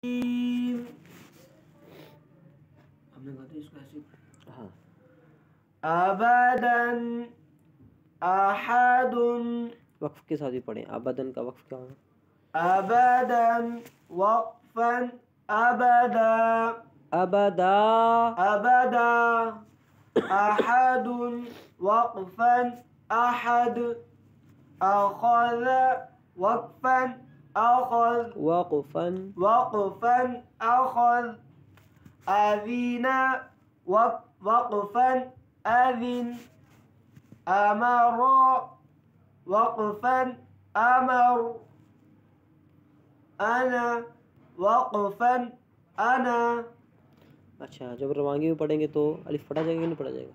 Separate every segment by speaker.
Speaker 1: हमने कहा था इसको ऐसे।
Speaker 2: हाँ।
Speaker 1: अबदन अहदुन।
Speaker 2: वक्फ के साथ भी पढ़ें। अबदन का वक्फ क्या होगा?
Speaker 1: अबदन वक्फन अबदा
Speaker 2: अबदा।
Speaker 1: अबदा अहदुन वक्फन अहद अखज़ वक्फन अखज़
Speaker 2: वक़फ़न
Speaker 1: वक्फन अखज़ अज़ीना वक्फन अज़िन अमर वक्फन अमर अना वक्फन अना।
Speaker 2: अच्छा, जब रवांगी में पढ़ेंगे तो अलिफ पढ़ा जाएगा कि नहीं पढ़ा जाएगा?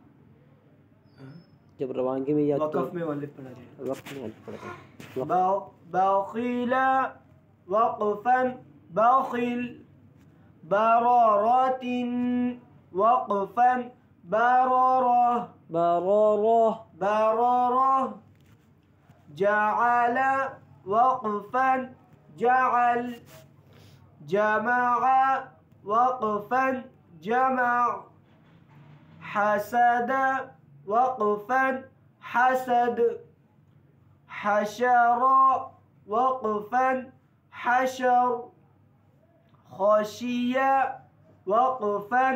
Speaker 2: जब रवांगी में या
Speaker 1: वक़फ़ में अलिफ पढ़ा जाएगा।
Speaker 2: वक्त में अलिफ पढ़ा जाएगा।
Speaker 1: बखीला वक्फन बखिल बरारतिन वक्फन बरारह
Speaker 2: बरारह
Speaker 1: बरारह जअल वक्फन जअल जमअ वक्फन जमअ हसद वक्फन हसद हशर वक्फन हशर खशिया वक्फन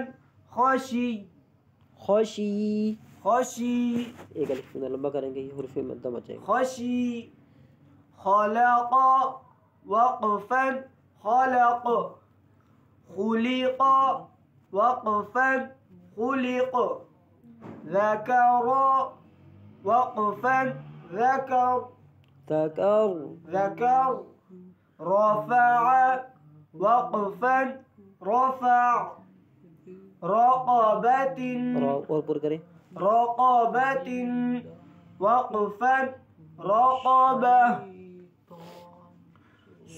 Speaker 1: खशी
Speaker 2: खुशी।
Speaker 1: खशी
Speaker 2: एक अलिफ में लंबा करेंगे, ये हुर्फ़ मद्दा बचेगा।
Speaker 1: खशी खलक वक्फन खलक खुलिक वक्फन खुलिक ذكر وقفا ذكر
Speaker 2: ذكر
Speaker 1: ذكر رفع وقفا رفع رقبة
Speaker 2: और पूर करें।
Speaker 1: رقبة وقفا رقبة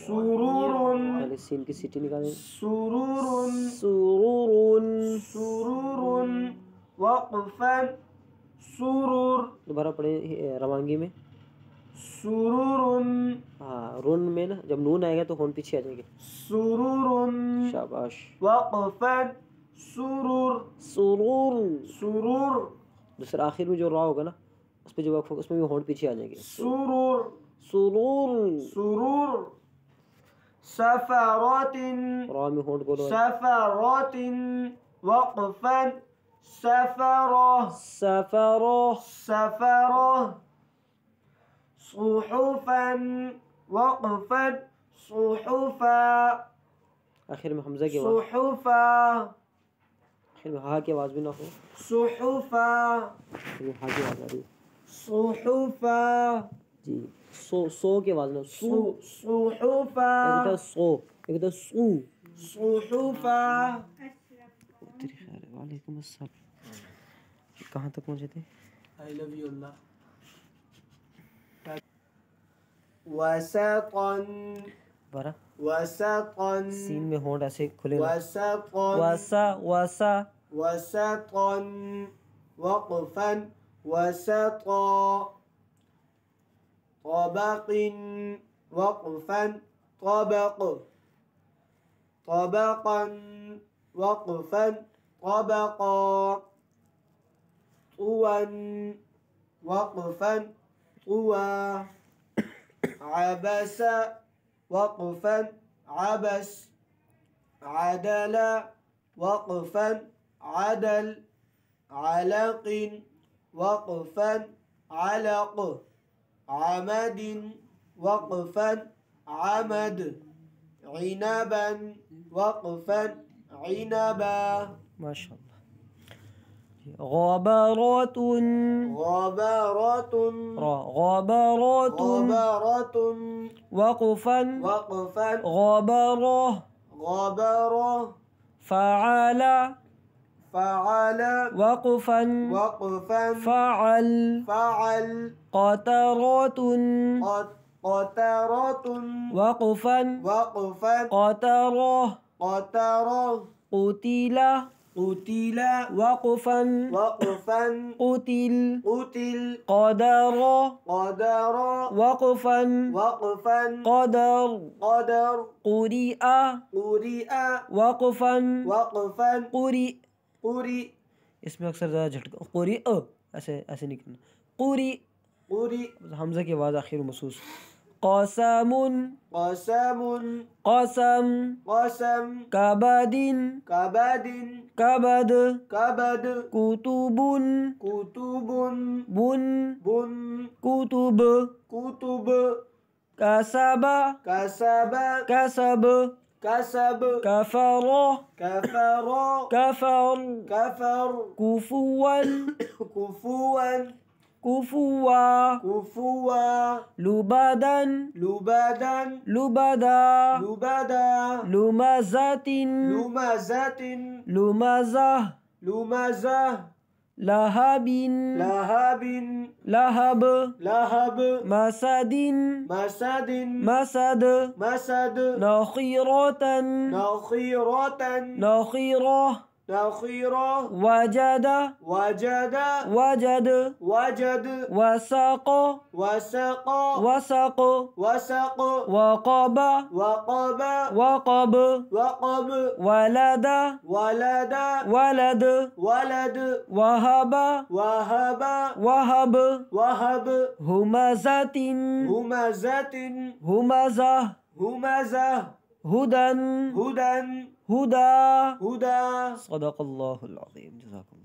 Speaker 1: सुरूर
Speaker 2: पहले सीन की सीटी निकालें।
Speaker 1: सुरूर
Speaker 2: सुरूरुन।
Speaker 1: सुरूर वक्फन सुरूर।
Speaker 2: दोबारा पढ़े रवांगी में।
Speaker 1: सुरूर
Speaker 2: हाँ, रुन में ना जब नून आएगा तो होन पीछे आ जाएंगे।
Speaker 1: सुरूर
Speaker 2: शाबाश।
Speaker 1: वक्फन सुरूर
Speaker 2: सुरूर।
Speaker 1: सुरूर।
Speaker 2: दूसरा आखिर में जो रा होगा ना उस पे जो वक्फ होगा उसमें भी होन पीछे आ जाएंगे।
Speaker 1: सुरूर
Speaker 2: सुरूर।
Speaker 1: सुरूर सफरातिन
Speaker 2: रा में होंठ बोलो।
Speaker 1: सफरातिन वक्फन सफरा
Speaker 2: सफरा।
Speaker 1: सफरा सुहुफन वक्फन सुहुफा
Speaker 2: आखिर में हमजा की आवाज़।
Speaker 1: सुहुफा
Speaker 2: आखिर में हा की आवाज़ भी ना हो।
Speaker 1: सुहुफा
Speaker 2: ये हा की आवाज़ आ रही है
Speaker 1: सुहुफा
Speaker 2: जी। सो की आवाज़ ना। सू।
Speaker 1: सुहुफा
Speaker 2: एक तो सो, एक तो सू।
Speaker 1: सुहुफा।
Speaker 2: तेरी खैर है। वालेकुम अस्सलाम। कहाँ तक पहुँचे थे?
Speaker 1: आई लव यू अल्लाह। वसतन
Speaker 2: बारा
Speaker 1: वसतन
Speaker 2: सीन में होंठ ऐसे खुले ना।
Speaker 1: वसतन
Speaker 2: वसा वसा
Speaker 1: वसतन वक्फन वसता طبق وقفا طبق طبقا وقفا طبقا طوا وقفا طوى عبس وقفا عبس عدل وقفا عدل علق وقفا علق عمد وقفا عمد عنبا وقفا عنبا
Speaker 2: माशाअल्लाह। غبرات
Speaker 1: غبرة
Speaker 2: غبرات
Speaker 1: غبرة
Speaker 2: وقفا
Speaker 1: وقفا
Speaker 2: غبرة
Speaker 1: غبرة
Speaker 2: فعل
Speaker 1: فعل
Speaker 2: وقفا
Speaker 1: وقفا
Speaker 2: فعل
Speaker 1: فعل
Speaker 2: قطرات
Speaker 1: قطرة
Speaker 2: وقفا
Speaker 1: وقفا
Speaker 2: قطرة
Speaker 1: قطرة
Speaker 2: قتل
Speaker 1: قتل
Speaker 2: وقفا
Speaker 1: وقفا
Speaker 2: قتل
Speaker 1: قتل
Speaker 2: قدر
Speaker 1: قدر
Speaker 2: وقفا
Speaker 1: وقفا
Speaker 2: قدر
Speaker 1: قدر
Speaker 2: قرئ
Speaker 1: قرئ
Speaker 2: وقفا
Speaker 1: وقفا
Speaker 2: قرئ
Speaker 1: قرئ
Speaker 2: इसमें अक्सर ज़्यादा झटका قرئ ऐसे ऐसे नहीं करना قرئ
Speaker 1: قرئ
Speaker 2: हमज़ा की आवाज़ आखिर महसूस قسم
Speaker 1: قسم
Speaker 2: قسم
Speaker 1: قسم
Speaker 2: كبد
Speaker 1: كبد
Speaker 2: كبد
Speaker 1: كبد
Speaker 2: كتب
Speaker 1: كتب
Speaker 2: بن
Speaker 1: بن
Speaker 2: كتب
Speaker 1: كتب
Speaker 2: كسب
Speaker 1: كسب
Speaker 2: كسب
Speaker 1: كسب
Speaker 2: كفر
Speaker 1: كفر
Speaker 2: كفر
Speaker 1: كفر
Speaker 2: كفوا
Speaker 1: كفوا
Speaker 2: كفوا
Speaker 1: كفوا
Speaker 2: لبدا
Speaker 1: لبدا
Speaker 2: لبدا
Speaker 1: لبدا
Speaker 2: لمزة
Speaker 1: لمزة
Speaker 2: لمزة
Speaker 1: لمزة
Speaker 2: لهب
Speaker 1: لهب
Speaker 2: لهب
Speaker 1: لهب
Speaker 2: مسد
Speaker 1: مسد
Speaker 2: مسد
Speaker 1: مسد
Speaker 2: نخيرة
Speaker 1: نخيرة
Speaker 2: نخيرة
Speaker 1: نخيرة
Speaker 2: وجد
Speaker 1: وجد
Speaker 2: وجد
Speaker 1: وجد
Speaker 2: وسق
Speaker 1: وسق
Speaker 2: وسق
Speaker 1: وسق
Speaker 2: وقب
Speaker 1: وقب
Speaker 2: وقب
Speaker 1: وقب
Speaker 2: ولد
Speaker 1: ولد
Speaker 2: ولد
Speaker 1: ولد
Speaker 2: وهب
Speaker 1: وهب
Speaker 2: وهب
Speaker 1: وهب
Speaker 2: همزة
Speaker 1: همزة
Speaker 2: همزة
Speaker 1: همزة
Speaker 2: هدى
Speaker 1: هدى
Speaker 2: هدى
Speaker 1: هدى
Speaker 2: صدق الله العظيم جزاكم